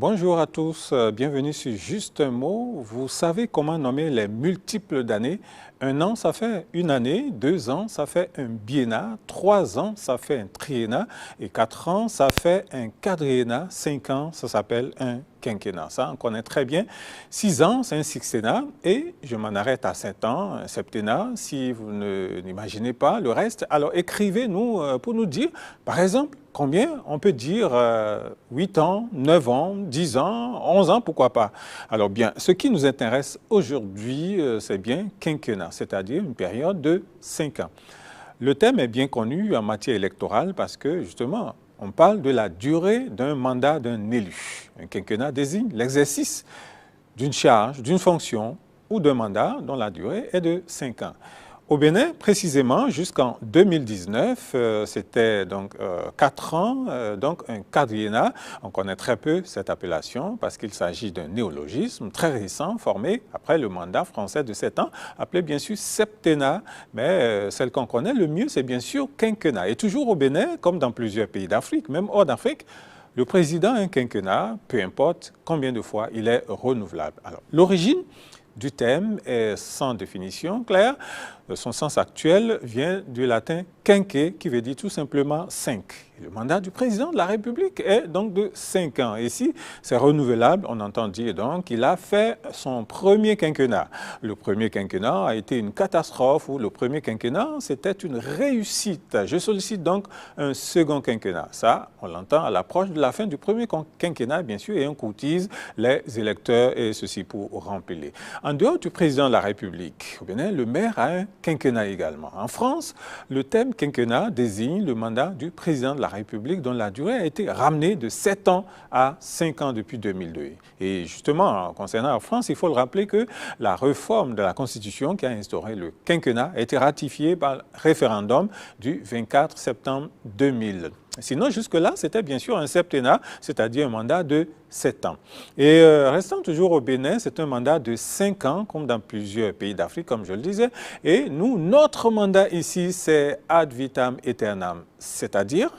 Bonjour à tous, bienvenue sur Juste un mot. Vous savez comment nommer les multiples d'années? Un an, ça fait une année, 2 ans, ça fait un biennat, 3 ans, ça fait un triennat, et 4 ans, ça fait un quadriennat, 5 ans, ça s'appelle un quinquennat. Ça, on connaît très bien. 6 ans, c'est un sextennat, et je m'en arrête à 7 ans, un septennat, si vous n'imaginez pas le reste. Alors écrivez-nous pour nous dire, par exemple, combien on peut dire 8 ans, 9 ans, 10 ans, 11 ans, pourquoi pas? Alors bien, ce qui nous intéresse aujourd'hui, c'est bien quinquennat, c'est-à-dire une période de 5 ans. Le thème est bien connu en matière électorale parce que justement, on parle de la durée d'un mandat d'un élu. Un quinquennat désigne l'exercice d'une charge, d'une fonction ou d'un mandat dont la durée est de 5 ans. Au Bénin, précisément, jusqu'en 2019, c'était donc 4 ans, donc un quadriennat. On connaît très peu cette appellation parce qu'il s'agit d'un néologisme très récent formé après le mandat français de 7 ans, appelé bien sûr septennat, mais celle qu'on connaît le mieux, c'est bien sûr quinquennat. Et toujours au Bénin, comme dans plusieurs pays d'Afrique, même hors d'Afrique, le président a un quinquennat, peu importe combien de fois il est renouvelable. Alors, l'origine du thème est sans définition claire. Son sens actuel vient du latin quinque, qui veut dire tout simplement 5. Le mandat du président de la République est donc de 5 ans. Et si c'est renouvelable, on entend dire donc qu'il a fait son premier quinquennat. Le premier quinquennat a été une catastrophe ou le premier quinquennat, c'était une réussite. Je sollicite donc un second quinquennat. Ça, on l'entend à l'approche de la fin du premier quinquennat, bien sûr, et on courtise les électeurs et ceci pour remplir. En dehors du président de la République, au Bénin, le maire a un quinquennat également. En France, le thème quinquennat désigne le mandat du président de la République dont la durée a été ramenée de 7 ans à 5 ans depuis 2002. Et justement, concernant la France, il faut le rappeler que la réforme de la Constitution qui a instauré le quinquennat a été ratifiée par le référendum du 24 septembre 2000. Sinon, jusque-là, c'était bien sûr un septennat, c'est-à-dire un mandat de 7 ans. Et restant toujours au Bénin, c'est un mandat de 5 ans, comme dans plusieurs pays d'Afrique, comme je le disais. Et nous, notre mandat ici, c'est ad vitam aeternam, c'est-à-dire